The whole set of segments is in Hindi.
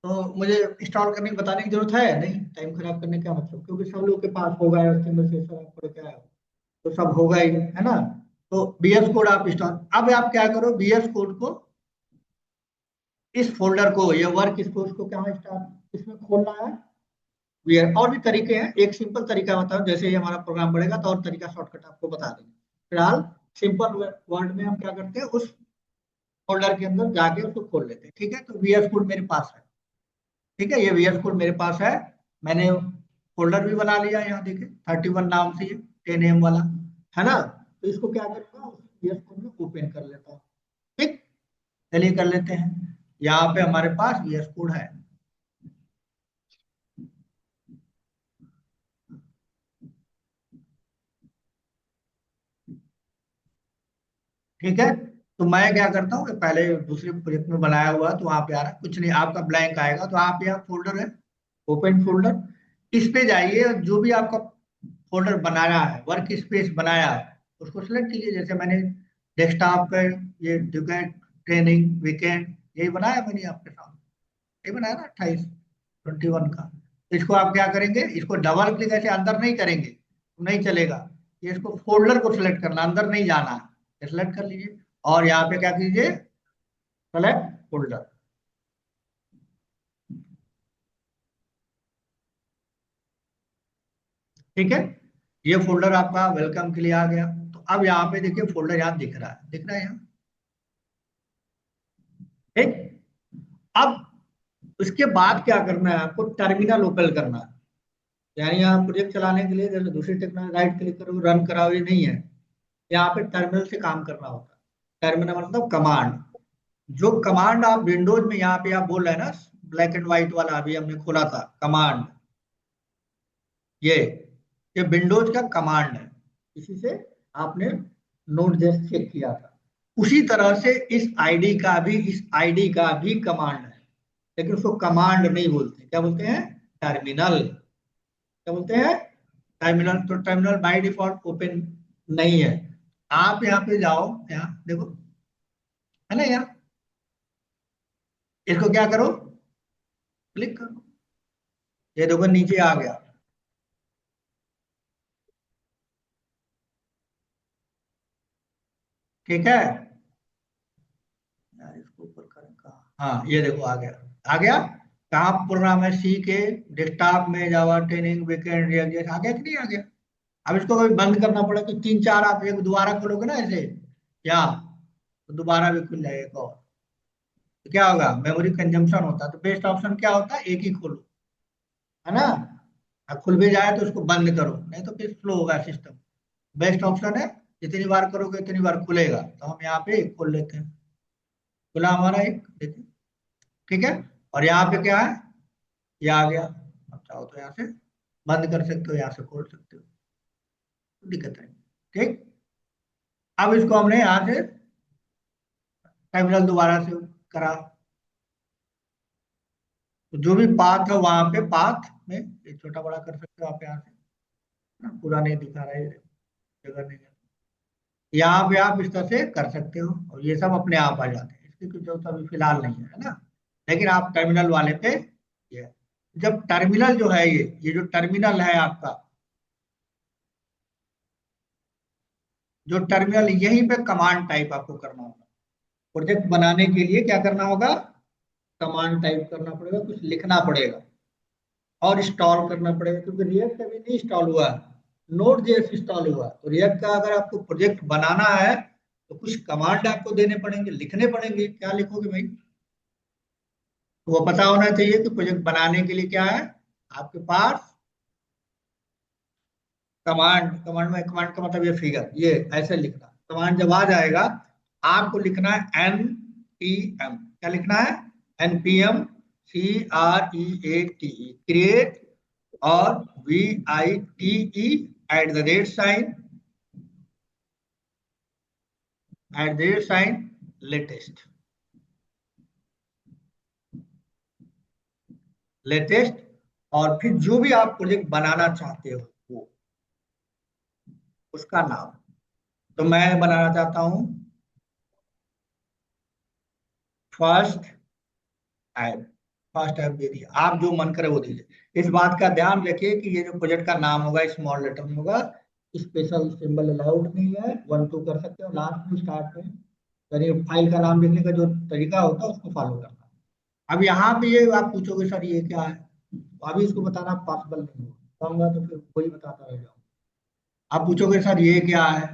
तो मुझे इंस्टॉल करने की बताने की जरूरत है नहीं, टाइम खराब करने का मतलब, क्योंकि सब लोग के पास होगा HTML CSS पढ़ के आया हो, तो सब होगा ही, है ना। तो VS कोड आप इंस्टॉल, अब आप क्या करो, VS कोड को, इस फोल्डर को, ये वर्क स्पेस को क्या स्टार्ट इसमें खोलना है। और भी तरीके हैं, एक सिंपल तरीका बताओ, जैसे ही हमारा प्रोग्राम बढ़ेगा तो और तरीका शॉर्टकट आपको बता देंगे। फिलहाल सिंपल वर्ड में हम क्या करते हैं, उस फोल्डर के अंदर जाके उसको खोल लेते हैं। ठीक है, तो VS कोड मेरे पास है। ठीक है, ये VS कोड मेरे पास है। मैंने फोल्डर भी बना लिया, यहाँ देखिए 31 नाम से, ये 10 AM वाला, है ना। तो इसको क्या करूंगा, VS कोड में ओपन कर लेता हूँ। ठीक, चलिए कर लेते हैं। यहाँ पे हमारे पास VS कोड है। ठीक है, तो मैं क्या करता हूँ कि पहले दूसरे प्रोजेक्ट में बनाया हुआ है, तो वहां पे आ रहा है, कुछ नहीं, आपका ब्लैंक आएगा, तो आप यहाँ फोल्डर है, ओपन फोल्डर, इस पे जाइए, और जो भी आपका फोल्डर बनाया है, वर्क स्पेस बनाया है, उसको सिलेक्ट कीजिए। जैसे मैंने डेस्कटॉप पे ये ट्रेनिंग वीकेंड, यही बनाया मैंने आपके सामने, ये बनाया ना 28/21 का। तो इसको आप क्या करेंगे, इसको डबल क्लिक, ऐसे अंदर नहीं करेंगे तो नहीं चलेगा, ये इसको फोल्डर को सिलेक्ट करना, अंदर नहीं जाना है, सिलेक्ट कर लीजिए, और यहाँ पे क्या कीजिए, सेलेक्ट फोल्डर। ठीक है, ये फोल्डर आपका वेलकम के लिए आ गया। तो अब यहाँ पे देखिए फोल्डर यहाँ दिख रहा है, दिख रहा है यहाँ। ठीक, अब उसके बाद क्या करना है, आपको टर्मिनल ओपन करना है। यानी यहाँ प्रोजेक्ट चलाने के लिए जैसे दूसरी टेक्नोलॉजी, राइट क्लिक करो रन कराओ, ये नहीं है, यहाँ पे टर्मिनल से काम करना होता है। टर्मिनल मतलब कमांड, जो कमांड आप विंडोज में यहाँ पे आप बोल रहे हैं ना, ब्लैक एंड व्हाइट वाला अभी हमने खोला था कमांड, ये ये विंडोज का कमांड है, इसी से आपने नोट जस्ट चेक किया था। उसी तरह से इस आईडी का भी कमांड है, लेकिन उसको कमांड नहीं बोलते, क्या बोलते हैं, टर्मिनल। क्या बोलते हैं, टर्मिनल। तो टर्मिनल बाय डिफॉल्ट ओपन नहीं है। आप यहाँ पे जाओ, यहाँ देखो, है ना, यहाँ इसको क्या करो, क्लिक करो, ये देखो नीचे आ गया। ठीक है, यार इसको ऊपर करें कहाँ, हाँ ये देखो आ गया, आ गया। कहाँ प्रोग्राम है, सी के डेस्कटॉप में जावा ट्रेनिंग वीकेंड रिएक्ट आ गया कि नहीं आ गया। अब इसको कभी बंद करना पड़े तो तीन चार आप एक दोबारा खोलोगे ना ऐसे, क्या, तो दोबारा भी खुल जाएगा एक और। तो क्या होगा, मेमोरी कंजम्पशन होता है, तो बेस्ट ऑप्शन क्या होता है, एक ही खोलो, है ना। अब खुल भी जाए तो उसको बंद करो, नहीं तो फिर स्लो होगा सिस्टम। बेस्ट ऑप्शन है, जितनी बार करोगे उतनी बार खुलेगा। तो हम यहाँ पे खोल लेते हैं, खुला हमारा एक, देखिए। ठीक है, और यहाँ पे क्या है, ये आ गया। अब चाहो तो यहाँ से बंद कर सकते हो, यहाँ से खोल सकते हो, कोई दिक्कत नहीं। ठीक, अब इसको हमने यहाँ से टर्मिनल दोबारा से करा, तो जो भी पाथ है वहां पे पाथ में ये छोटा बड़ा कर सकते हो आप यहाँ से, ना, पूरा नहीं दिखा रहा है ये, जगह नहीं है, यहाँ पे आप इस तरह से कर सकते हो, और ये सब अपने आप आ जाते हैं, इसकी कुछ जरूरत अभी फिलहाल नहीं है ना। लेकिन आप टर्मिनल वाले पे, ये जब टर्मिनल जो है, ये जो टर्मिनल है आपका, जो टर्मिनल, यहीं पे कमांड टाइप आपको करना होगा। प्रोजेक्ट बनाने के लिए क्या करना होगा, कमांड टाइप करना पड़ेगा, कुछ लिखना पड़ेगा, और इंस्टॉल करना पड़ेगा, क्योंकि रिएक्ट अभी नहीं इंस्टॉल हुआ है, नोड जेएस इंस्टॉल हुआ है। तो रिएक्ट का अगर आपको प्रोजेक्ट बनाना है तो कुछ कमांड आपको देने पड़ेंगे, लिखने पड़ेंगे, क्या लिखोगे भाई, तो वो पता होना चाहिए कि प्रोजेक्ट बनाने के लिए क्या है आपके पास। कमांड, कमांड में, कमांड का मतलब ये फिगर, ये ऐसे लिखना, कमांड जब आ जाएगा आपको लिखना है NPM, क्या लिखना है, NPM CREATE, क्रिएट, और VITE @, लेटेस्ट, लेटेस्ट, और फिर जो भी आप प्रोजेक्ट बनाना चाहते हो वो, उसका नाम। तो मैं बनाना चाहता हूं फर्स्ट ऐड, फर्स्ट ऐप दे दिया, आप जो मन करे वो दीजिए। इस बात का ध्यान रखिए कि ये जो प्रोजेक्ट का नाम होगा स्मॉल लेटर में होगा, स्पेशल सिंबल अलाउड नहीं है, 1 2 कर सकते हो, लास्ट में स्टार्ट में, यानी फाइल का नाम लिखने का जो तरीका होता है उसको फॉलो करना। अब यहाँ पे ये आप पूछोगे सर ये क्या है, तो अभी इसको बताना पॉसिबल नहीं होगा, कहूंगा तो फिर वही बताता रह जाऊंगा। आप पूछोगे सर ये क्या है,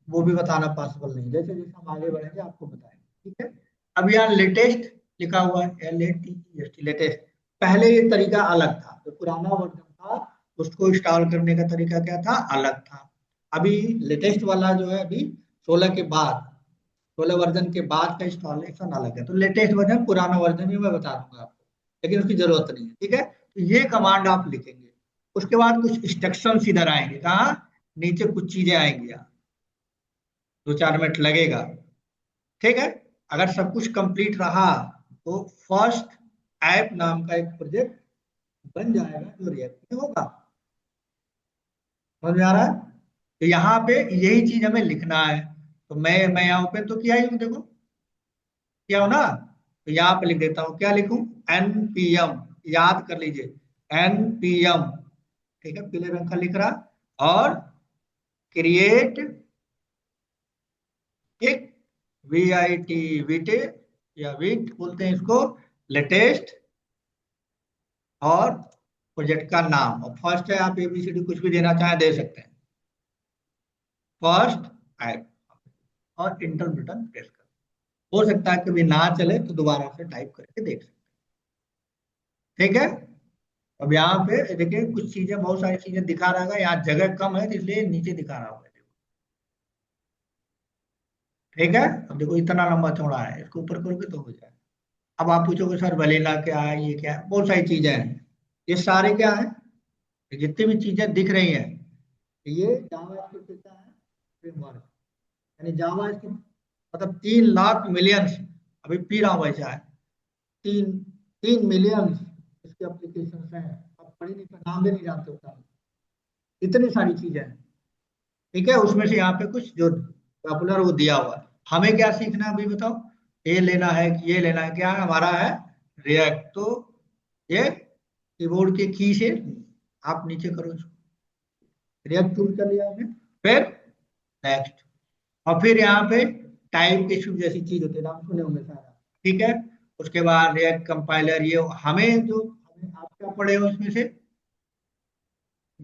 वो भी बताना पॉसिबल नहीं, जैसे जैसे हम आगे बढ़ेंगे आपको बताएंगे, ठीक है। अब यहाँ लेटेस्ट लिखा हुआ है, LATEST, लेटेस्ट। पहले ये तरीका अलग था, जो पुराना वर्जन था उसको इंस्टॉल करने का तरीका क्या था, अलग था। अभी लेटेस्ट वाला जो है, अभी 16 के बाद, 16 वर्जन के बाद का इंस्टॉलेशन अलग है। तो लेटेस्ट वर्जन पुराना वर्जन भी मैं बता दूंगा आपको, लेकिन उसकी जरूरत नहीं है, ठीक है। तो ये कमांड आप लिखेंगे, उसके बाद कुछ इंस्ट्रक्शन इधर आएंगे, कहाँ, नीचे कुछ चीजें आएंगी यहाँ, 2 4 मिनट लगेगा, ठीक है। अगर सब कुछ कंप्लीट रहा तो फर्स्ट ऐप नाम का एक प्रोजेक्ट बन जाएगा जो रिएक्ट में होगा। समझ में आ रहा है? तो यहाँ पे यही चीज हमें लिखना है। तो मैं यहाँ ओपन तो किया ही हूँ, देखो किया हो ना। तो यहाँ पे लिख देता हूँ, क्या लिखूं, NPM, याद कर लीजिए, NPM, ठीक है, पीले रंग का लिख रहा, और क्रिएट एक VIT, वीटे या वीट बोलते हैं इसको, लेटेस्ट, और प्रोजेक्ट का नाम, और फर्स्ट है, आप ABCD कुछ भी देना चाहें दे सकते हैं, फर्स्ट ऐप, और इंटर बटन प्रेस कर। हो सकता है कभी ना चले तो दोबारा से टाइप करके देख सकते हैं, ठीक है। अब यहाँ पे देखिए कुछ चीजें, बहुत सारी चीजें दिखा रहा है, यहाँ जगह कम है तो इसलिए नीचे दिखा रहा होगा, ठीक है। अब देखो इतना लंबा चौड़ा है, इसको ऊपर करोगे तो हो जाए। अब आप पूछोगे सर वलीला क्या है, ये क्या है, बहुत सारी चीजें हैं, ये सारे क्या है, ये जितनी भी चीजें दिख रही हैं, ये जावास्क्रिप्ट का है फ्रेमवर्क, यानी जावास्क्रिप्ट, मतलब 3 लाख मिलियंस, अभी पी रहा हूँ वैसा है, 3 3 मिलियन इसके एप्लीकेशन हैं, अब पढ़ी नहीं, नाम भी नहीं जानते उतना, इतनी सारी चीजें हैं, ठीक है। उसमें से यहाँ पे कुछ जो पॉपुलर वो दिया हुआ है, हमें क्या सीखना है अभी बताओ, ये लेना है कि ये लेना है, क्या है हमारा है, रिएक्ट। तो ये कीबोर्ड के की से आप नीचे करो इसको, रिएक्ट चूज कर लिया आपने, फिर नेक्स्ट, और फिर यहाँ पे टाइप की जैसी चीज होती है, नाम सुने होंगे सारा, ठीक है। उसके बाद रिएक्ट कंपाइलर, ये हमें जो, हमें आप क्या पढ़े हो उसमें से,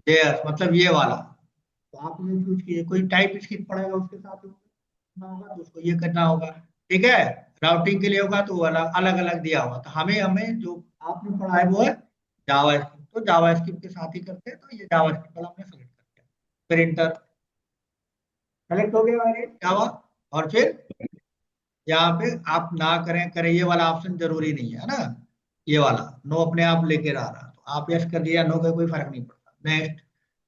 JS, मतलब ये वाला, तो आप ये चूज कीजिए, कोई टाइप स्क्रिप्ट पढ़ेगा उसके साथ करना होगा तो उसको ये करना होगा, ठीक है। राउटिंग के लिए होगा तो वो अलग अलग अलग दिया हुआ, तो हमें हमें जो आपने पढ़ा है वो है जावास्क्रिप्ट, तो जावास्क्रिप्ट के साथ ही करते हैं, तो ये जावास्क्रिप्ट वाला हमने सेलेक्ट कर दिया, फिर इंटर, सेलेक्ट हो गया हमारे जावा। और फिर यहाँ पे आप ना करें करें ये वाला ऑप्शन जरूरी नहीं है ना, ये वाला नो अपने आप लेके आ रहा, तो आप यस कर दिया, नो का कोई फर्क नहीं पड़ता, नेक्स्ट,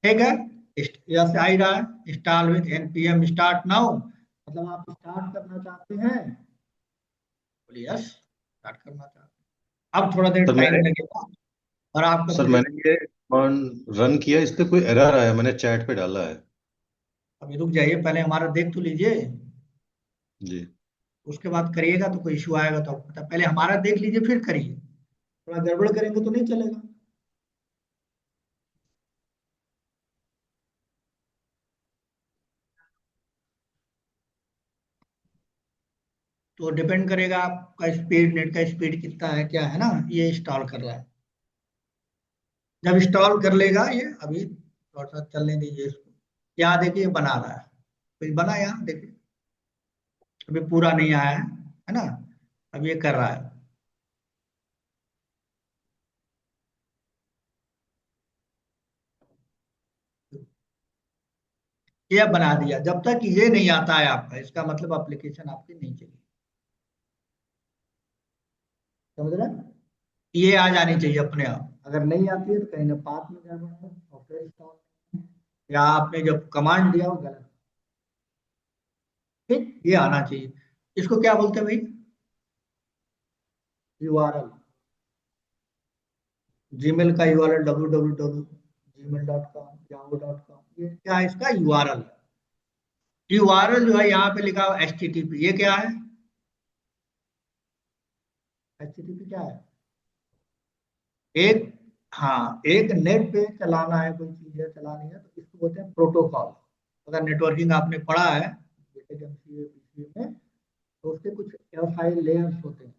ठीक है। यस आ ही रहा है, install with NPM start now, मतलब आप स्टार्ट करना चाहते हैं, बोलिए यस, स्टार्ट करना चाहते हैं, अब थोड़ा देर सर टाइम मैंने लगेगा, और आपका सर प्रोजेक्ट, मैंने ये ऑन रन किया, इस पे कोई एरर आया, मैंने चैट पे डाला है। अभी रुक जाइए, पहले हमारा देख तो लीजिए, जी। उसके बाद करिएगा तो कोई इशू आएगा तो आपको पता, पहले हमारा देख लीजिए फिर करिए, थोड़ा गड़बड़ करेंगे तो नहीं चलेगा। तो डिपेंड करेगा आपका स्पीड, नेट का स्पीड कितना है, क्या है ना, ये इंस्टॉल कर रहा है, जब इंस्टॉल कर लेगा ये, अभी थोड़ा सा चलने दीजिए इसको, यहाँ देखिए बना रहा है, कुछ बना यहाँ देखिए, अभी पूरा नहीं आया है ना, अब ये कर रहा है, ये अब बना दिया, जब तक ये नहीं आता है आपका, इसका मतलब एप्लीकेशन आपकी नहीं चलेगी, समझ रहे हैं? ये आ जानी चाहिए अपने आप, अगर नहीं आती है तो कहीं ना पाथ में गड़बड़ है, और फिर इंस्टॉल, या आपने जब कमांड दिया हो गलत, ठीक, ये आना चाहिए। इसको क्या बोलते हैं भाई, URL, जीमेल का URL, www.gmail.com, yahoo.com, ये क्या है, इसका URL। URL जो है यहाँ पे लिखा हुआ HTTP, ये क्या है, HTTP क्या है, एक, हाँ, एक नेट पे चलाना है, कोई चीज है चलानी है, तो इसको बोलते हैं प्रोटोकॉल। अगर नेटवर्किंग आपने पढ़ा है बेटे एमसीए पीसीए में, तो उसके कुछ फाइव लेयर्स होते हैं,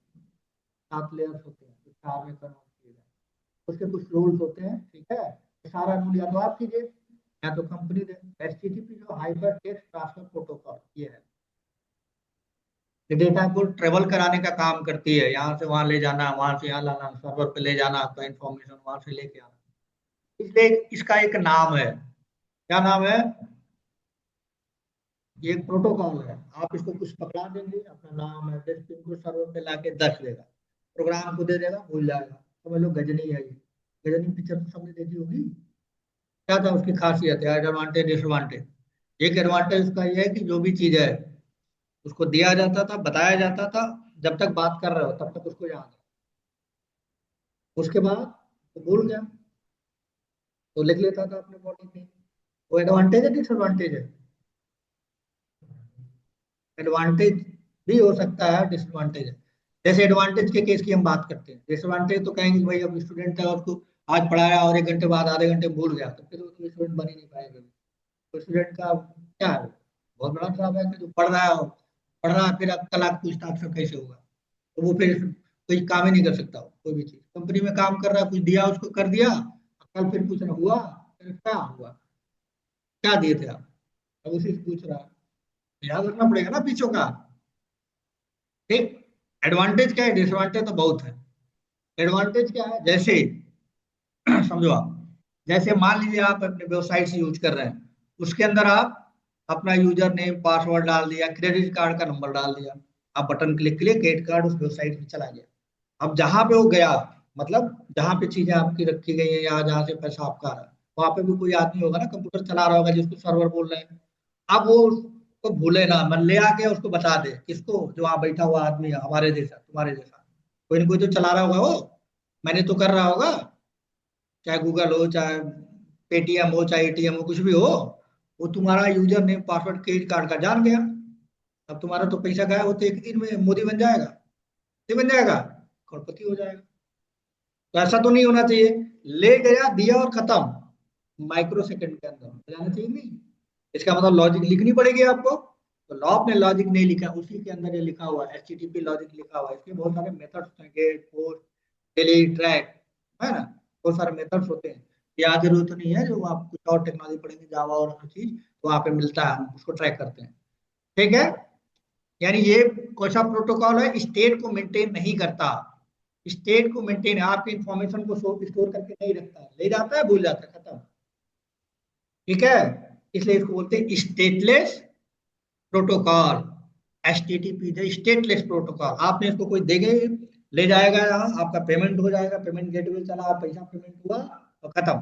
7 लेयर्स होते हैं, जो 4 में कन्वर्ट किए जाते हैं। उसके कुछ रूल्स होते हैं, ठीक है। ये सारा रूल या तो आप कीजिए या तो कंपनी दे। एचटीटीपी जो हाइपर टेक्स्ट ट्रांसफर प्रोटोकॉल ये है, ये डेटा को ट्रेवल कराने का काम करती है, यहाँ से वहां ले जाना, वहां से यहाँ लाना, सर्वर पे ले जाना, आपका इंफॉर्मेशन वहां से लेके आना। इसलिए इसका एक नाम है, क्या नाम है? ये एक प्रोटोकॉल है। आप इसको कुछ पकड़ा देंगे, अपना नाम एड्रेस पिन को सर्वर पे लाके दस देगा, प्रोग्राम को दे देगा, भूल जाएगा। समझ लो गजनी है ये। गजनी पिक्चर तो सबने देखी होगी। क्या था उसकी खासियत है, एडवांटेज डिसएडवांटेज? एक एडवांटेज उसका ये है कि जो भी चीज है उसको दिया जाता था, बताया जाता था, जब तक बात कर रहे हो तब तक उसको याद है, उसके बाद वो भूल गया, तो लिख लेता था अपने बॉडी में। वो एडवांटेज है डिसएडवांटेज है? एडवांटेज भी हो सकता है, डिसएडवांटेज है। जैसे एडवांटेज के केस की हम बात करते हैं, डिसएडवांटेज तो कहेंगे कि भाई अब स्टूडेंट है और उसको आज पढ़ाया और 1 घंटे बाद, आधे घंटे में भूल गया, तो फिर वो तो स्टूडेंट बन ही नहीं पाएगा। तो स्टूडेंट का क्या है, बहुत बड़ा खराब है कि जो पढ़ रहा है, पढ़ रहा है, फिर अब कल आप पूछताछ से कैसे होगा? तो वो फिर कोई काम ही नहीं कर सकता, कोई भी चीज कंपनी में काम कर रहा है, कुछ दिया उसको कर दिया, कल फिर पूछ रहा हुआ, फिर क्या हुआ, क्या दिए थे आप, अब उसी से पूछ रहा है। याद रखना पड़ेगा ना पीछों का। ठीक। एडवांटेज क्या है, डिसएडवांटेज तो बहुत है। एडवांटेज क्या है, जैसे समझो आप, जैसे मान लीजिए आप अपने वेबसाइट से यूज कर रहे हैं, उसके अंदर आप अपना यूजर नेम पासवर्ड डाल दिया, क्रेडिट कार्ड का नंबर डाल दिया, आप बटन क्लिक किए, क्रेडिट कार्ड उस वेबसाइट में चला गया। अब जहां पे वो गया, मतलब जहां पे चीजें आपकी रखी गई है या जहां से पैसा आपका आ रहा है, वहां पे भी कोई आदमी होगा ना, कंप्यूटर चला रहा होगा, जिसको सर्वर बोल रहे हैं। अब वो उसको भूले ना, मन ले आके उसको बता दे, किसको? जो वहां बैठा हुआ आदमी है, हमारे जैसा, तुम्हारे जैसा, कोई ना कोई तो चला रहा होगा वो, मैंने तो कर रहा होगा, चाहे गूगल हो, चाहे पेटीएम हो, चाहे एटीएम हो, कुछ भी हो, वो तुम्हारा user name password credit card का जान गया। अब तुम्हारा तो पैसा गया, वो तो एक दिन में मोदी बन जाएगा, नहीं बन जाएगा, करोड़पति हो जाएगा। तो ऐसा तो नहीं होना चाहिए। ले गया, दिया और खत्म, माइक्रो सेकंड के अंदर हो जाना चाहिए। नहीं, इसका मतलब लॉजिक लिखनी पड़ेगी आपको। तो लॉ ने लॉजिक नहीं लिखा, उसी के अंदर ये लिखा हुआ है, एचटीटीपी लॉजिक लिखा हुआ है। इसके बहुत सारे मेथड्स हैं, गेट, पोस्ट, डिलीट, ट्रैक, है ना, बहुत सारे मेथड्स होते हैं। याद जरूरत तो नहीं है, जो आप कुछ और टेक्नोलॉजी पढ़ेंगे, जावा और हर चीज, तो वहाँ पे मिलता है, हम उसको ट्रैक करते हैं। ठीक है। यानी ये कौन सा प्रोटोकॉल है, स्टेट को मेंटेन नहीं करता। स्टेट को मेंटेन, आपकी इंफॉर्मेशन को स्टोर करके नहीं रखता, ले जाता है, भूल जाता है, खत्म। ठीक है। इसलिए इसको बोलते हैं स्टेटलेस प्रोटोकॉल। एचटीटीपी जो स्टेटलेस प्रोटोकॉल, आपने इसको कोई देंगे, ले जाएगा यहाँ, आपका पेमेंट हो जाएगा, पेमेंट गेटवे चला, पैसा पेमेंट हुआ और खत्म।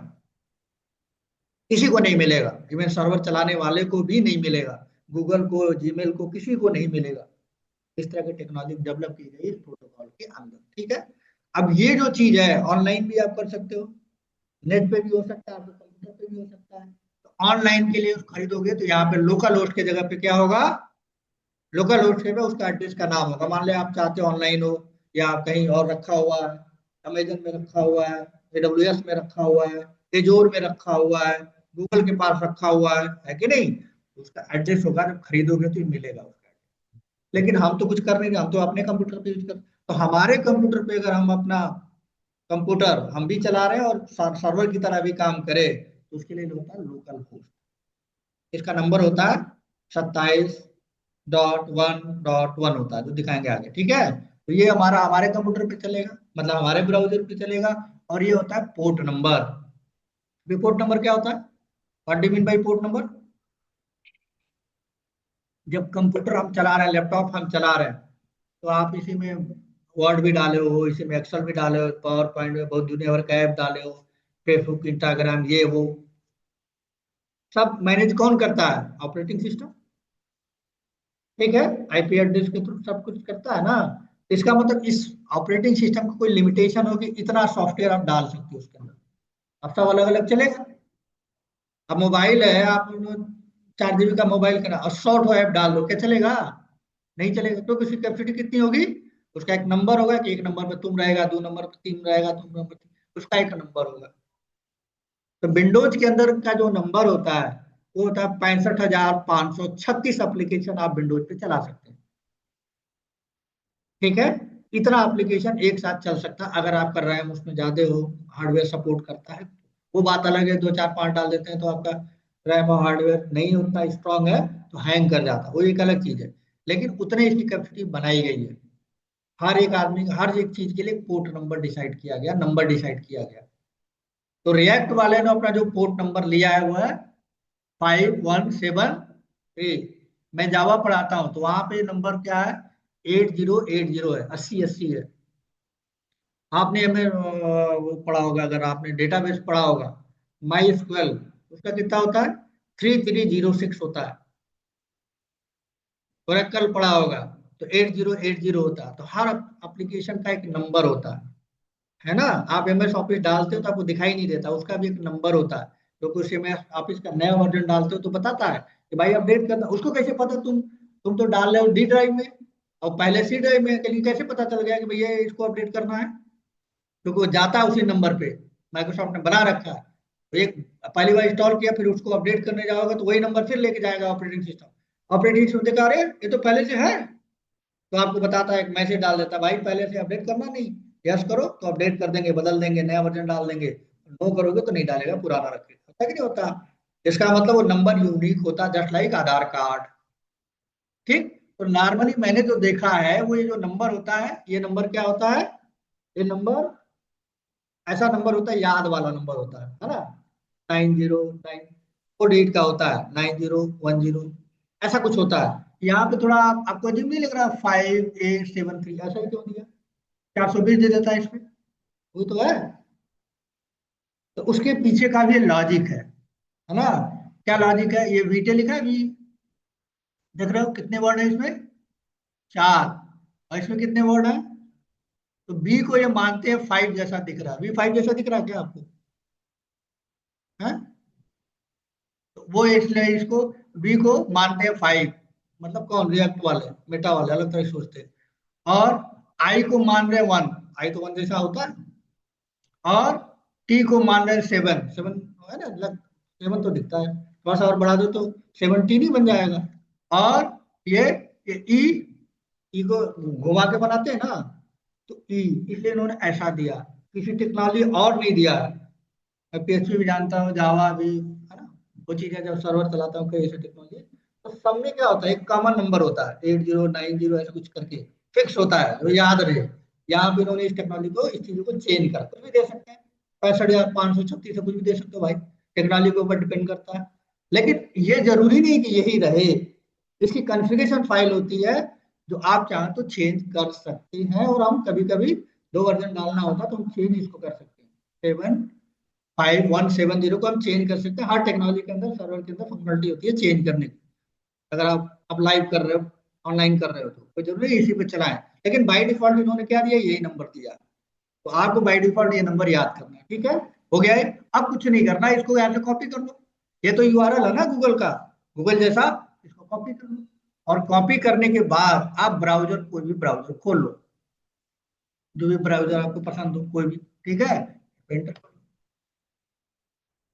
किसी को नहीं मिलेगा, इवन सर्वर चलाने वाले को भी नहीं मिलेगा, गूगल को, जीमेल को, किसी को नहीं मिलेगा। इस तरह की टेक्नोलॉजी डेवलप की गई इस प्रोटोकॉल के अंदर। ठीक है। अब ये जो चीज है, ऑनलाइन भी आप कर सकते हो, नेट पे भी हो सकता है, आपके कंप्यूटर पे भी हो सकता है। तो ऑनलाइन के लिए खरीदोगे तो यहाँ पे लोकल होस्ट की जगह पे क्या होगा, लोकल होस्ट पे उसका एड्रेस का नाम होगा। मान लिया आप चाहते हो ऑनलाइन हो, या कहीं और रखा हुआ है, अमेजन में रखा हुआ है, एडब्ल्यूएस में रखा हुआ है, एजोर में रखा हुआ है, गूगल के पास रखा हुआ है कि नहीं? तो उसका एड्रेस होगा, जब खरीदोगे तो ये मिलेगा उसका। लेकिन हम तो कुछ कर नहीं रहे, हम तो अपने कंप्यूटर पे यूज कर, तो हमारे कंप्यूटर पे अगर हम अपना कंप्यूटर हम भी चला रहे हैं और सर्वर की तरह भी काम करें, तो उसके लिए होता है लोकल होस्ट। इसका नंबर होता है 27.1.1 होता है, जो दिखाएंगे आगे। ठीक है। तो ये हमारा हमारे कंप्यूटर पे चलेगा, मतलब हमारे ब्राउजर पे चलेगा। और ये होता है पोर्ट नंबर। पोर्ट नंबर क्या होता है, what do mean by port number? जब कंप्यूटर हम चला रहे हैं, लैपटॉप हम चला रहे हैं, तो आप इसी में वर्ड भी डाले हो, इसी में एक्सेल भी डाले हो, पावर पॉइंट में बहुत दुनिया भर का ऐप डाले हो, फेसबुक, इंस्टाग्राम, ये वो, सब मैनेज कौन करता है? Operating system. ठीक है। आईपी एड्रेस के थ्रू सब कुछ करता है ना। इसका मतलब इस ऑपरेटिंग सिस्टम का कोई लिमिटेशन होगी, इतना सॉफ्टवेयर आप डाल सकते हो उसके अंदर, अब सब अलग अलग चलेगा। अब मोबाइल है, आप 4 GB का मोबाइल का और 100 ऐप डाल दो, क्या चलेगा? नहीं चलेगा, क्योंकि उसकी कैपेसिटी कितनी होगी? उसका एक नंबर होगा कि एक नंबर पे तुम रहेगा, 2 नंबर पे तीन रहेगा, तुम नंबर उसका एक नंबर होगा। तो विंडोज के अंदर का जो नंबर होता है वो होता है 65,536 एप्लीकेशन आप विंडोज पे चला सकते हैं। ठीक है, इतना एप्लीकेशन एक साथ चल सकता है अगर आपका रैम उसमें ज्यादा हो, हार्डवेयर सपोर्ट करता है। वो बात अलग है, दो चार पांच डाल देते हैं तो आपका रैम और हार्डवेयर नहीं उतना स्ट्रांग है तो हैंग कर जाता है, वो एक अलग चीज है। लेकिन उतने इसकी कैपेसिटी बनाई गई है। हर एक आदमी हर एक चीज के लिए पोर्ट नंबर डिसाइड किया गया, नंबर डिसाइड किया गया। तो रिएक्ट वाले ने अपना जो पोर्ट नंबर लिया है वो है 5173। मैं जावा पढ़ाता हूँ तो वहां पे नंबर क्या है, 8080 है, 8080 है। आपने हमें वो पढ़ा होगा, अगर आपने डेटाबेस पढ़ा होगा, माई स्क्वेल, उसका कितना होता है, 3306 होता है। ओरेकल पढ़ा होगा तो 8080 होता है। तो हर एप्लीकेशन का एक नंबर होता है ना। आप एमएस ऑफिस डालते हो तो आपको दिखाई नहीं देता, उसका भी एक नंबर होता है। तो कुछ एमएस ऑफिस का नया वर्जन डालते हो तो बताता है कि भाई अपडेट करना, उसको कैसे पता, तुम तो डाल रहे हो डी ड्राइव में और पहले सी ड्राइव में, के लिए कैसे पता चल गया कि भैया इसको अपडेट करना है, क्योंकि वो जाता है उसी नंबर पे, माइक्रोसॉफ्ट ने बना रखा है। तो एक पहली बार इंस्टॉल किया, फिर उसको अपडेट करने जाओगे तो वही नंबर फिर लेके जाएगा ऑपरेटिंग सिस्टम देखा, अरे ये तो पहले से है। तो आपको बताता है, एक मैसेज डाल देता है, भाई पहले से अपडेट करना नहीं, यस करो तो अपडेट कर देंगे, बदल देंगे, नया वर्जन डाल देंगे, नो करोगे तो नहीं डालेगा, पुराना रखेगा। होता कि नहीं होता। इसका मतलब वो नंबर यूनिक होता, जस्ट लाइक आधार कार्ड। ठीक। तो नॉर्मली मैंने जो देखा है वो ये जो नंबर होता है, ये नंबर क्या होता है, ये नंबर ऐसा नंबर होता है, याद वाला नंबर होता है ना। 909 कोड 8 का होता है, 9010, ऐसा कुछ होता है। यहाँ पे थोड़ा आपको अजीब नहीं लग रहा, 5873 ऐसा ही क्यों दिया, 420 दे देता है इसमें, वो तो है। तो उसके पीछे का भी लॉजिक है ना। क्या लॉजिक है, ये वीटे लिखा है भी, देख रहे हो कितने वर्ड है इसमें, चार, और इसमें कितने वर्ड है। तो बी को ये मानते हैं फाइव जैसा दिख रहा है, बी फाइव जैसा दिख रहा है क्या आपको, है। तो वो इसलिए इसको बी को मानते हैं फाइव, मतलब कौन, रिएक्ट वाले, मेटा वाले अलग तरह से सोचते हैं। और आई को मान रहे वन, आई तो वन जैसा होता है। और टी को मान रहे सेवन, सेवन है ना, मतलब सेवन तो दिखता है, थोड़ा सा और बढ़ा दो तो 17 ही बन जाएगा। और ये ई, ई को घुमा के बनाते हैं ना, तो ई, इसलिए इन्होंने ऐसा दिया, किसी टेक्नोलॉजी और नहीं दिया है। मैं पीएचपी भी जानता हूँ, जावा भी, है ना, वो चीजें जब सर्वर चलाता हूँ कई ऐसे टेक्नोलॉजी, तो सब में क्या होता है, एक कॉमन नंबर होता है, 8090 ऐसा कुछ करके फिक्स होता है जो याद रहे। यहाँ पे इन्होंने इस टेक्नोलॉजी को, इस चीजों को चेंज कर कुछ भी दे सकते हैं, 65,536 से कुछ भी दे सकते हो भाई, टेक्नोलॉजी के ऊपर डिपेंड करता है। लेकिन ये जरूरी नहीं कि यही रहे, इसकी कॉन्फ़िगरेशन फाइल होती है जो आप चाहें तो चेंज कर सकते हैं। और हम कभी कभी दो वर्जन डालना होता है तो हम चेंज इसको कर सकते हैं, 5170 को हम चेंज कर सकते हैं। हर टेक्नोलॉजी के अंदर, सर्वर के अंदर फंक्शनलिटी होती है चेंज करने की। अगर आप लाइव कर रहे हो, ऑनलाइन कर रहे हो तो कोई जरूरी है इसी पे चलाएं। लेकिन बाय डिफॉल्ट इन्होंने क्या दिया, यही नंबर दिया, तो आपको बाय डिफॉल्ट ये नंबर याद करना है। ठीक है, हो गया है। अब कुछ नहीं करना, इसको यहाँ से कॉपी कर लो, ये तो यूआरएल है ना गूगल का, गूगल जैसा, इसको कॉपी कर लो। और कॉपी करने के बाद आप ब्राउजर, कोई भी ब्राउजर खोल लो, जो भी ब्राउजर आपको पसंद हो कोई भी, ठीक है, एंटर कर लो।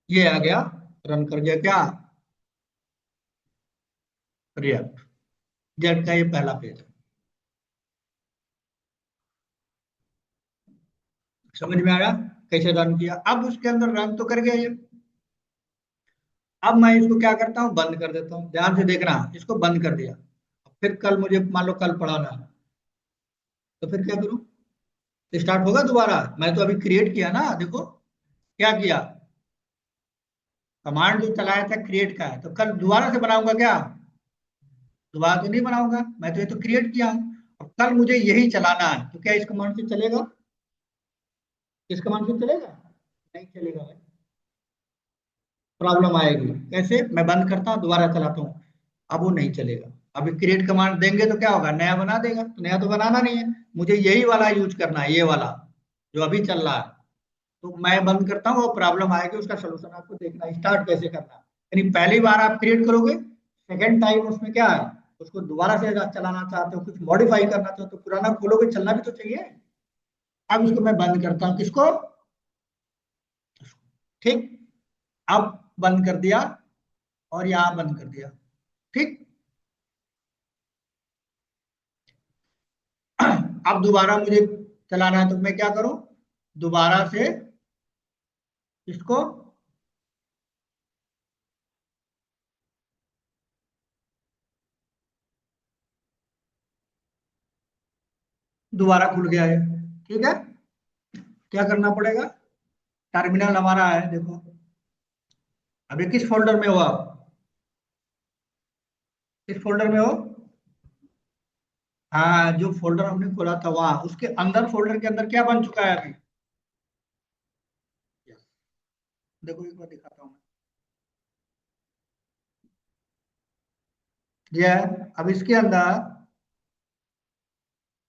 ये आ गया, रन कर गया क्या, रिएक्ट जेट का ये पहला पेज है। समझ में आया कैसे रन किया। अब उसके अंदर रन तो कर गया ये। अब मैं इसको क्या करता हूँ, बंद कर देता हूँ, ध्यान से देखना, इसको बंद कर दिया। फिर कल मुझे मान लो कल पढ़ाना है, तो फिर क्या करूँ, स्टार्ट होगा दोबारा। मैं तो अभी क्रिएट किया ना, देखो क्या किया, कमांड जो चलाया था क्रिएट का है, तो कल दोबारा से बनाऊंगा क्या, दोबारा तो नहीं बनाऊंगा, मैं तो ये तो क्रिएट किया हूँ। अब कल मुझे यही चलाना है, तो क्या इस कमांड से चलेगा, इस कमांड से चलेगा, नहीं चलेगा भाई, प्रॉब्लम आएगी। कैसे, मैं बंद करता हूँ दोबारा चलाता हूँ, अब वो नहीं चलेगा। अभी क्रिएट कमांड देंगे तो क्या होगा, नया बना देगा, तो नया तो बनाना नहीं है, मुझे यही वाला यूज करना है, ये वाला जो अभी चल रहा है। तो मैं बंद करता हूँ, वो प्रॉब्लम आएगी, उसका सोल्यूशन आपको देखना है, स्टार्ट कैसे करना है। यानी पहली बार आप क्रिएट करोगे, सेकेंड टाइम उसमें क्या है, उसको दोबारा से अगर आप चलाना चाहते हो, कुछ मॉडिफाई करना चाहते हो, तो पुराना खोलोगे, चलना भी तो चाहिए। अब इसको मैं बंद करता हूँ, किसको, ठीक, अब बंद कर दिया और यहां बंद कर दिया। ठीक, अब दोबारा मुझे चलाना है तो मैं क्या करूं, दोबारा से इसको दोबारा खुल गया है। ठीक है, क्या करना पड़ेगा, टर्मिनल हमारा है देखो। अभी किस फोल्डर में हो आप, किस फोल्डर में हो, हाँ जो फोल्डर हमने खोला था वहां, उसके अंदर फोल्डर के अंदर क्या बन चुका है अभी। देखो एक बार दिखाता हूँ मैं। ये है, अब इसके अंदर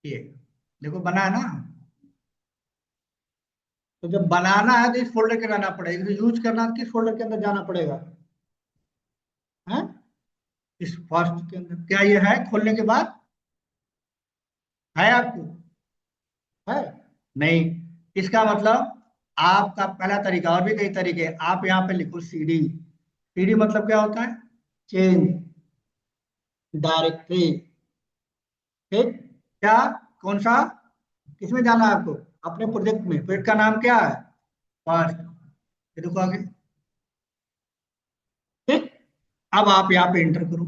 ये देखो बना है ना। तो जब बनाना है तो इस फोल्डर के रहना पड़ेगा, तो यूज करना है तो किस फोल्डर के अंदर जाना पड़ेगा, है इस फर्स्ट के अंदर। क्या ये है खोलने के बाद, है आपको, है नहीं, इसका मतलब आपका पहला तरीका, और भी कई तरीके हैं, आप यहाँ पे लिखो सीडी। सीडी मतलब क्या होता है, चेंज डायरेक्टरी। ठीक, क्या, कौन सा, किसमें जाना है आपको, अपने प्रोजेक्ट में, प्रोजेक्ट का नाम क्या है, फर्स्ट। ये देखो आगे। ठीक, अब आप यहाँ पे एंटर करो।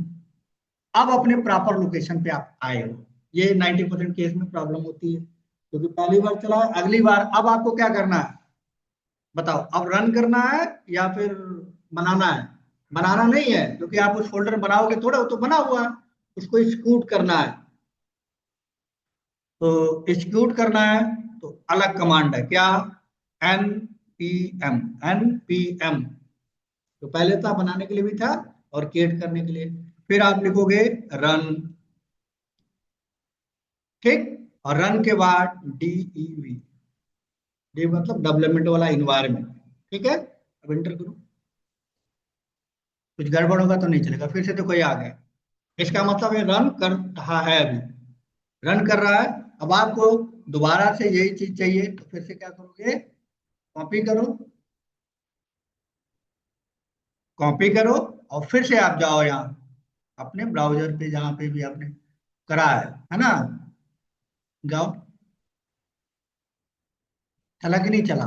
अब अपने प्रॉपर लोकेशन पे आप आए हो। ये 90% केस में प्रॉब्लम होती है, क्योंकि पहली बार चला, अगली बार अब आपको क्या करना है, बताओ, अब रन करना है या फिर बनाना है। बनाना नहीं है, क्योंकि आप उस फोल्डर बनाओगे थोड़ा, वो तो बना हुआ है, उसको एक्सिक्यूट करना है। तो एक्सिक्यूट करना है तो अलग कमांड है, क्या, N P M, N P M. तो पहले था बनाने के लिए भी था और क्रिएट करने के लिए। फिर आप लिखोगे रन। ठीक, और रन के बाद डीईवी, डी मतलब डेवलपमेंट वाला इन्वायरमेंट। ठीक है, अब एंटर करो। कुछ गड़बड़ होगा तो नहीं चलेगा, फिर से तो कोई आ गया, इसका मतलब ये रन कर रहा है अभी, रन कर रहा है। अब आपको दोबारा से यही चीज चाहिए तो फिर से क्या करोगे, कॉपी करो, कॉपी करो, और फिर से आप जाओ यहाँ अपने ब्राउजर पे जहाँ पे भी आपने करा है ना, जाओ। चला कि नहीं चला।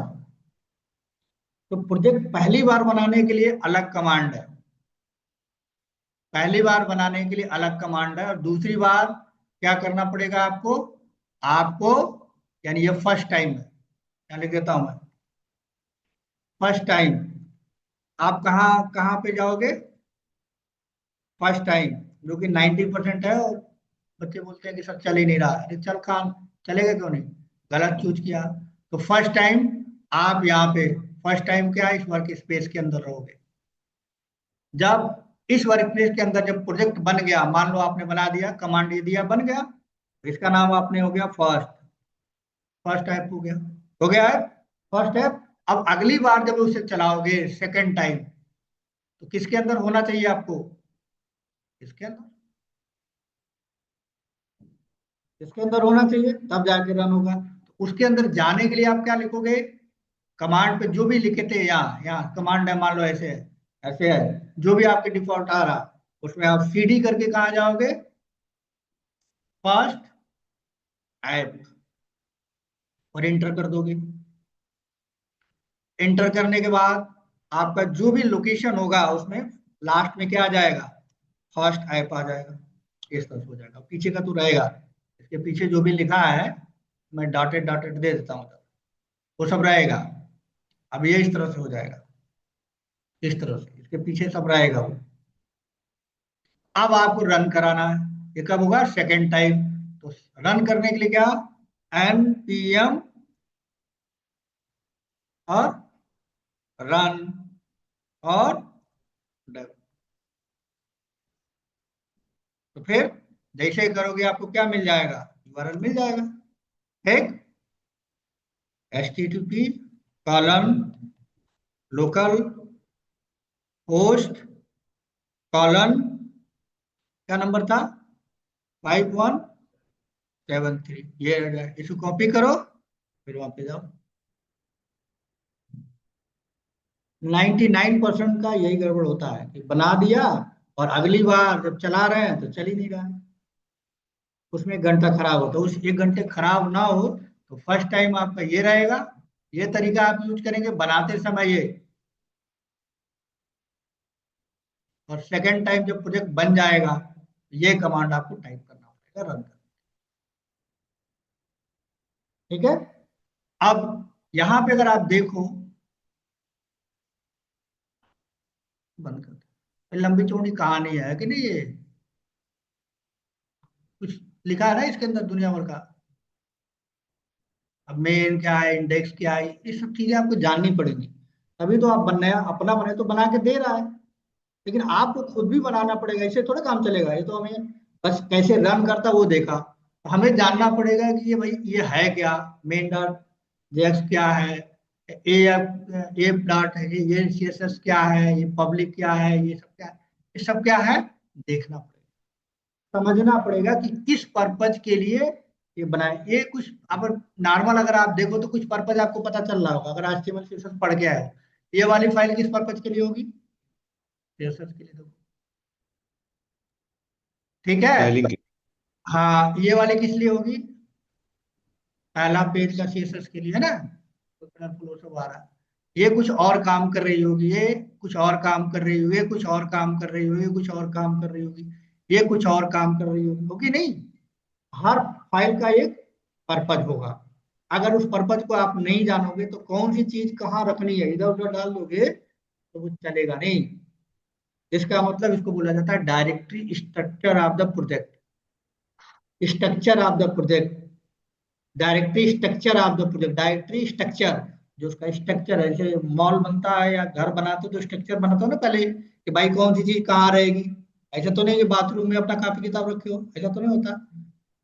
तो प्रोजेक्ट पहली बार बनाने के लिए अलग कमांड है, पहली बार बनाने के लिए अलग कमांड है, और दूसरी बार क्या करना पड़ेगा आपको, आपको, यानी ये फर्स्ट टाइम है, क्या लिख देता हूं मैं, फर्स्ट टाइम। आप कहाँ कहाँ पे जाओगे, फर्स्ट टाइम, जो कि 90% है, और बच्चे बोलते हैं कि सर चल ही नहीं रहा, अरे चल काम, चलेगा क्यों नहीं, गलत चूज किया। तो फर्स्ट टाइम आप यहाँ पे, फर्स्ट टाइम क्या है, इस वर्क स्पेस के अंदर रहोगे। जब इस वर्क स्पेस के अंदर जब प्रोजेक्ट बन गया, मान लो आपने बना दिया, कमांड ये दिया, बन गया, इसका नाम आपने हो गया फर्स्ट, फर्स्ट टाइप हो गया, हो गया है फर्स्ट टाइप। अब अगली बार जब उसे चलाओगे सेकंड टाइम, तो किसके अंदर होना चाहिए आपको, इसके अंदर, इसके अंदर होना चाहिए, तब जाके रन होगा। तो उसके अंदर जाने के लिए आप क्या लिखोगे, कमांड पे जो भी लिखे थे, यहाँ यहाँ कमांड है, मान लो ऐसे है, ऐसे है, जो भी आपके डिफॉल्ट आ रहा, उसमें आप सीडी करके कहाँ जाओगे, फर्स्ट ऐप, और एंटर कर दोगे। एंटर करने के बाद आपका जो भी लोकेशन होगा उसमें लास्ट में क्या आ जाएगा, फर्स्ट ऐप आ जाएगा, इस तरह से हो जाएगा। पीछे का तो रहेगा, इसके पीछे जो भी लिखा है मैं डॉटेड डॉटेड दे देता हूँ, वो सब रहेगा। अब ये इस तरह से हो जाएगा, इस तरह से इसके पीछे सब रहेगा वो। अब आपको रन कराना है, ये कब होगा, सेकेंड टाइम। तो रन करने के लिए क्या, npm और रन और dev। तो फिर जैसे ही करोगे आपको क्या मिल जाएगा, यूआरएल मिल जाएगा। ठीक, http colon local host colon, क्या नंबर था, 5173, ये आ जाए, इसको कॉपी करो, फिर वहां पे जाओ। 99% का यही गड़बड़ होता है कि बना दिया और अगली बार जब चला रहे हैं तो चल ही नहीं रहा है, उसमें 1 घंटा खराब होता है। उस 1 घंटे खराब ना हो तो फर्स्ट टाइम आपका ये रहेगा, ये तरीका आप यूज करेंगे बनाते समय ये, और सेकंड टाइम जब प्रोजेक्ट बन जाएगा ये कमांड आपको टाइप करना पड़ेगा, रन करना। ठीक है। अब यहां पे अगर आप देखो, बंद कर दो, लंबी चौड़ी कहानी है कि नहीं, ये कुछ लिखा है ना इसके अंदर दुनिया भर का। अब मेन क्या है, इंडेक्स क्या है, ये सब चीजें आपको जाननी पड़ेंगी, तभी तो आप बनना, अपना बने तो बना के दे रहा है, लेकिन आपको खुद भी बनाना पड़ेगा, ऐसे थोड़ा काम चलेगा। ये तो हमें बस कैसे रन करता वो देखा, हमें जानना पड़ेगा कि ये भाई ये है क्या, मेन डॉट जेएक्स क्या है, ए एफ डॉट है, ये सीएसएस क्या है, ये पब्लिक क्या है, ये सब क्या है, ये सब क्या है, देखना पड़ेगा, समझना पड़ेगा कि किस पर्पज के लिए ये बनाए। ये कुछ अगर नॉर्मल अगर आप देखो तो कुछ पर्पज आपको पता चल रहा होगा, अगर HTML सीएसएस पढ़ के आए, ये वाली फाइल किस पर्पज के लिए होगी, सीएसएस के लिए तो, ठीक है। स्टाइलिंग की। हाँ ये वाली किस लिए होगी, पहला पेज का सीएसएस के लिए है ना, तो कलरफुल वो सब आ रहा है। ये कुछ और काम कर रही होगी, ये कुछ और काम कर रही होगी, ये कुछ और काम कर रही होगी, ये कुछ और काम कर रही होगी, ये कुछ और काम कर रही होगी नहीं। हर फाइल का एक पर्पज होगा, अगर उस पर्पज को आप नहीं जानोगे तो कौन सी चीज कहाँ रखनी है इधर उधर डाल दोगे तो वो चलेगा नहीं। इसका मतलब इसको बोला जाता है directory structure of the project, structure of the project, directory structure of the project, directory structure, जो उसका स्ट्रक्चर है। जैसे मॉल बनता है या घर बनाते हो तो स्ट्रक्चर बनाता हो ना पहले, कि भाई कौन सी चीज कहाँ रहेगी। ऐसा तो नहीं कि बाथरूम में अपना कॉपी किताब रखे हो, ऐसा तो नहीं होता।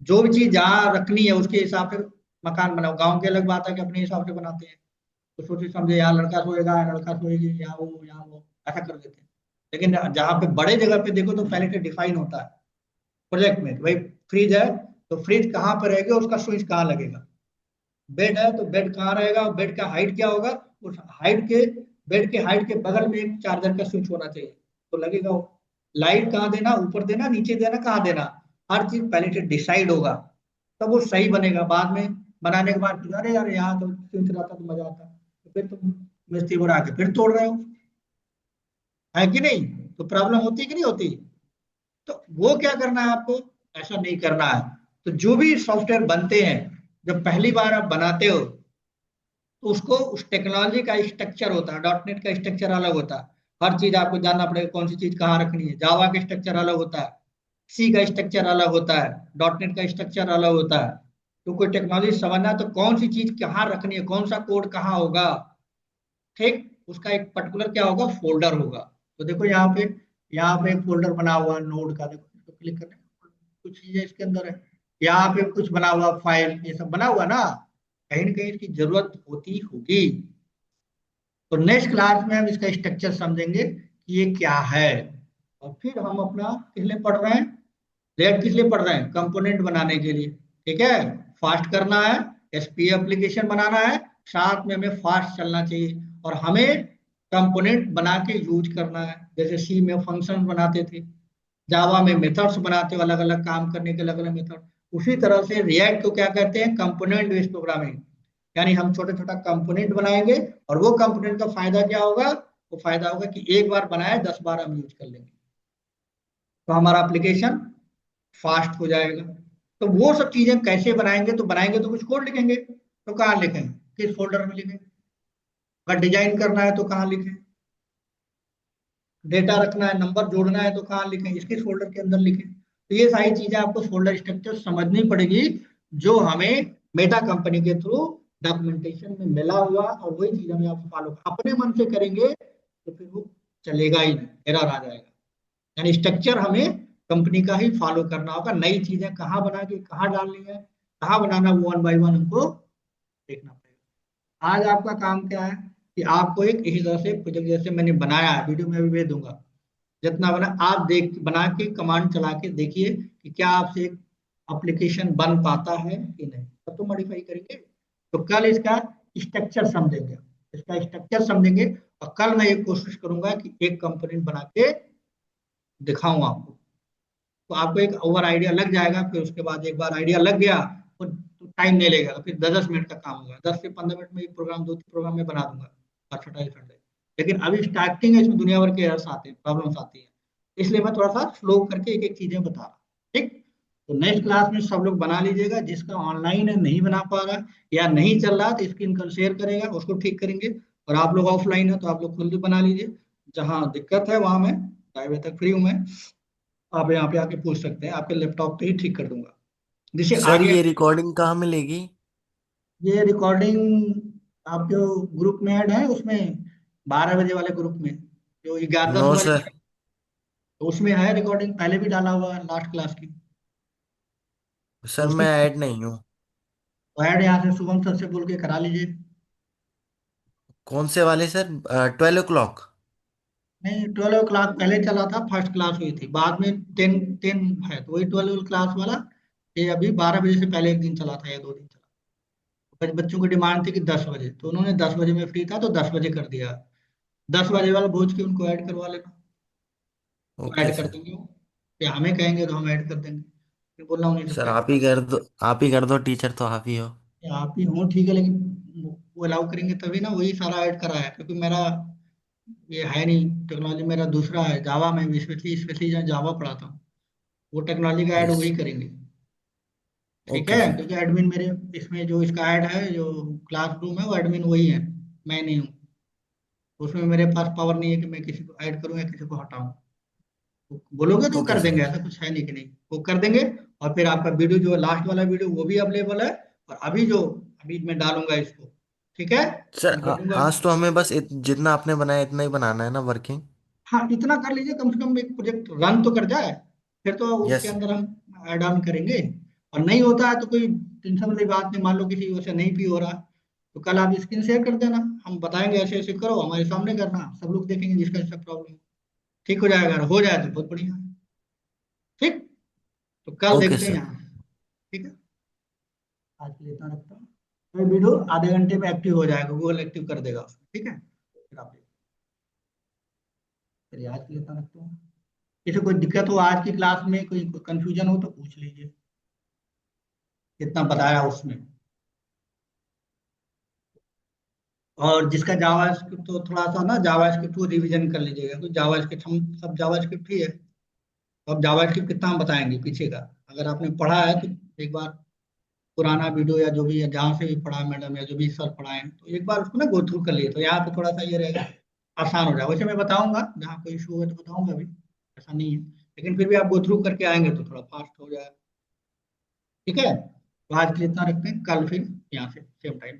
जो भी चीज जहाँ रखनी है उसके हिसाब से मकान बनाओ। गांव की अलग बात है कि अपने हिसाब से बनाते हैं, तो सोचे समझे यहाँ लड़का सोएगा, यहाँ लड़का सोएगी, यहाँ वो ऐसा कर देते हैं। लेकिन जहाँ पे बड़े जगह पे देखो तो पहले से डिफाइन होता है प्रोजेक्ट में, भाई फ्रिज है तो फ्रिज कहाँ पर रहेगा, उसका स्विच कहाँ लगेगा, बेड है तो बेड कहाँ रहेगा, बेड का हाइट क्या होगा, उस हाइट के, बेड के हाइट के बगल में एक चार्जर का स्विच होना चाहिए तो लगेगा वो। लाइट कहाँ देना, ऊपर देना, नीचे देना, कहाँ देना, हर चीज पहले से डिसाइड होगा, तब वो सही बनेगा। बाद में बनाने के बाद अरे यार यहाँ तो स्विच रहता तो मजा आता, तो फिर तुम मिस्त्री बना के फिर तोड़ रहे हो, है कि नहीं। तो प्रॉब्लम होती कि नहीं होती। तो वो क्या करना है आपको, ऐसा नहीं करना है। तो जो भी सॉफ्टवेयर बनते हैं, जब पहली बार आप बनाते हो तो उसको उस टेक्नोलॉजी का स्ट्रक्चर होता है, डॉट नेट का स्ट्रक्चर अलग होता है, हर चीज आपको जानना पड़ेगा कौन सी चीज कहाँ रखनी है। जावा का स्ट्रक्चर अलग होता है, सी का स्ट्रक्चर अलग होता है, डॉट नेट का स्ट्रक्चर अलग होता है। तो कोई टेक्नोलॉजी समझना है तो कौन सी चीज कहाँ रखनी है, कौन सा कोड कहाँ होगा, ठीक, उसका एक पर्टिकुलर क्या होगा, फोल्डर होगा। तो देखो यहाँ पे एक फोल्डर बना हुआ है नोड का, देखो इसको क्लिक करना है, कुछ चीजें इसके अंदर है। यहाँ पे कुछ बना हुआ फाइल, ये सब बना हुआ ना, कहीं ना कहीं इसकी जरूरत होती होगी। तो नेक्स्ट क्लास में हम इसका स्ट्रक्चर समझेंगे कि ये क्या है, और फिर हम अपना किस लिए पढ़ रहे हैं, रेड किस लिए पढ़ रहे हैं, कंपोनेंट बनाने के लिए। ठीक है, फास्ट करना है, एसपी एप्लीकेशन बनाना है, साथ में हमें फास्ट चलना चाहिए, और हमें कंपोनेंट बना के यूज करना है। जैसे सी में फंक्शन बनाते थे, जावा में मेथड्स बनाते हो, अलग अलग काम करने के अलग अलग मेथड। उसी तरह से रिएक्ट को क्या कहते हैं, कंपोनेंट बेस्ड प्रोग्रामिंग। यानी हम छोटे छोटा कंपोनेंट बनाएंगे, और वो कंपोनेंट का फायदा क्या होगा, वो फायदा होगा कि एक बार बनाए 10 बार हम यूज कर लेंगे, तो हमारा एप्लीकेशन फास्ट हो जाएगा। तो वो सब चीजें कैसे बनाएंगे, तो बनाएंगे तो कुछ कोड लिखेंगे, तो कहाँ लिखेंगे, किस फोल्डर में लिखेंगे, अगर डिजाइन करना है तो कहाँ लिखें, डेटा रखना है, नंबर जोड़ना है तो कहाँ लिखें, इसके फोल्डर के अंदर लिखें। तो ये सारी चीजें आपको फोल्डर स्ट्रक्चर समझनी पड़ेगी, जो हमें मेटा कंपनी के थ्रू डॉक्यूमेंटेशन में मिला हुआ, और वही चीज हमें आप फॉलो अपने मन से करेंगे तो फिर वो चलेगा ही नहीं, एरर आ जाएगा। यानी स्ट्रक्चर हमें कंपनी का ही फॉलो करना होगा, नई चीजें कहाँ बना के कहाँ डालनी है, कहाँ बनाना, वो 1 बाय 1 हमको देखना पड़ेगा। आज आपका काम क्या है कि आपको एक इसी तरह से प्रोजेक्ट जैसे मैंने बनाया है, वीडियो में भी भेज दूंगा, जितना बना आप देख बना के कमांड चला के देखिए कि क्या आपसे एक एप्लीकेशन बन पाता है कि नहीं, तब तो मॉडिफाई करेंगे। तो कल इसका स्ट्रक्चर समझेंगे, इसका स्ट्रक्चर समझेंगे, और कल मैं ये कोशिश करूंगा कि एक कंपोनेंट बना के दिखाऊं आपको, तो आपको एक ओवर आइडिया लग जाएगा। फिर उसके बाद एक बार आइडिया लग गया तो टाइम नहीं लगेगा, फिर 10-10 मिनट का काम होगा, 10 से 15 मिनट में एक प्रोग्राम, 2-3 प्रोग्राम में बना दूंगा हर सैटरडे संडे। लेकिन अभी स्टार्टिंग है, इसमें दुनिया भर के एरर्स आते हैं, प्रॉब्लम्स आती हैं, इसलिए मैं थोड़ा सा स्लो करके एक एक चीजें बता रहा हूँ। ठीक। तो नेक्स्ट क्लास में सब लोग बना लीजिएगा, जिसका ऑनलाइन है नहीं बना पा रहा या नहीं चल रहा तो स्क्रीन कल शेयर करेगा, उसको ठीक करेंगे। और आप लोग ऑफलाइन है तो आप लोग खुद भी बना लीजिए, जहाँ दिक्कत है वहां मैं 2:30 बजे तक फ्री हूँ मैं, आप यहाँ पे आके पूछ सकते हैं, आपके लैपटॉप पे ही ठीक कर दूंगा। जैसे सर आगे ये रिकॉर्डिंग कहाँ मिलेगी? ये रिकॉर्डिंग आप जो ग्रुप में ऐड है उसमें, 12 बजे वाले ग्रुप में, जो 11-10 नो वाले, सर। तो उसमें है रिकॉर्डिंग, पहले भी डाला हुआ है लास्ट क्लास की। तो सर उसकी मैं ऐड नहीं हूँ। ऐड यहाँ से शुभम सर से बोल के करा लीजिए। कौन से वाले सर? 12 o'clock? नहीं, 12 क्लास पहले चला था, फर्स्ट क्लास हुई थी, बाद में 10 10 है, तो वही 12 क्लास वाला। ये अभी 12 बजे से पहले एक दिन चला था या 2 दिन चला। बच्चों की डिमांड थी कि 10 बजे, तो उन्होंने 10 बजे में फ्री था तो 10 बजे कर दिया। 10 बजे वाला बोझ के उनको ऐड करवा लेना, वो ओके ऐड कर सर। देंगे वो, या हमें कहेंगे तो हम ऐड कर देंगे, फिर बोलना उन्हीं से सर पहले। आप ही कर दो, आप ही कर दो, टीचर तो आप ही हो। या आप ही हो ठीक है, लेकिन वो अलाउ करेंगे तभी ना, वही सारा ऐड करा है, क्योंकि मेरा ये है नहीं टेक्नोलॉजी, मेरा दूसरा है जावा, में स्पेशली स्पेशली जावा पढ़ाता हूँ, वो टेक्नोलॉजी का ऐड यस। वही करेंगे। ठीक ओके है, सर। क्योंकि एडमिन मेरे इसमें जो इसका ऐड है, जो क्लासरूम है, वो एडमिन वही है, मैं नहीं हूँ। उसमें मेरे पास पावर नहीं है कि मैं किसी को ऐड करूँ या किसी को हटाऊं। तो बोलोगे तो ओके कर सर। देंगे, ऐसा कुछ है नहीं कि नहीं, वो कर देंगे। और फिर आपका वीडियो जो लास्ट वाला वीडियो वो भी अवेलेबल है, और अभी जो अभी मैं डालूंगा इसको, ठीक है, सर मैं कर दूंगा। आज तो हमें बस जितना आपने बनाया इतना ही बनाना है ना, वर्किंग? हाँ, इतना कर लीजिए, कम से कम एक प्रोजेक्ट रन तो कर जाए, फिर तो उसके यस। अंदर हम ऐड ऑन करेंगे। और नहीं होता है तो कोई टेंशन वाली बात नहीं, मान लो किसी वजह से नहीं भी हो रहा, तो कल आप स्क्रीन शेयर कर देना, हम बताएंगे ऐसे ऐसे करो, हमारे सामने करना, सब लोग देखेंगे जिसका जिसका प्रॉब्लम ठीक हो जाएगा, हो जाए तो बहुत बढ़िया है। ठीक। तो कल ओके देखते हैं सर। यहाँ। ठीक है, आज के लिए इतना रखता हूँ। तो वीडियो आधे घंटे में एक्टिव हो जाएगा, गूगल एक्टिव कर देगा उसको, ठीक है, फिर आप चलिए आज के लिए इतना रखता हूँ। किसी कोई दिक्कत हो आज की क्लास में, कोई कंफ्यूजन हो तो पूछ लीजिए, कितना बताया उसमें। और जिसका जावा स्क्रिप्ट, तो थोड़ा सा ना जावा स्क्रिप्ट को रिवीजन कर लीजिएगा, तो जावा स्क्रिप्ट हम सब जावा स्क्रिप्ट ही है, तो अब जावा स्क्रिप्ट कितना हम बताएंगे पीछे का, अगर आपने पढ़ा है तो एक बार पुराना वीडियो या जो भी है, जहाँ से भी पढ़ा मैडम या जो भी सर पढ़ाए हैं, तो एक बार उसको ना गो थ्रू कर लिए, तो यहाँ पे थोड़ा सा ये रहेगा, आसान हो जाएगा। वैसे मैं बताऊंगा, जहाँ कोई इशू है तो बताऊंगा भी, ऐसा नहीं है, लेकिन फिर भी आप गो थ्रू करके आएंगे तो थोड़ा फास्ट हो जाएगा। ठीक है, तो आज के लिए इतना रखते हैं, कल फिर यहाँ से सेम टाइम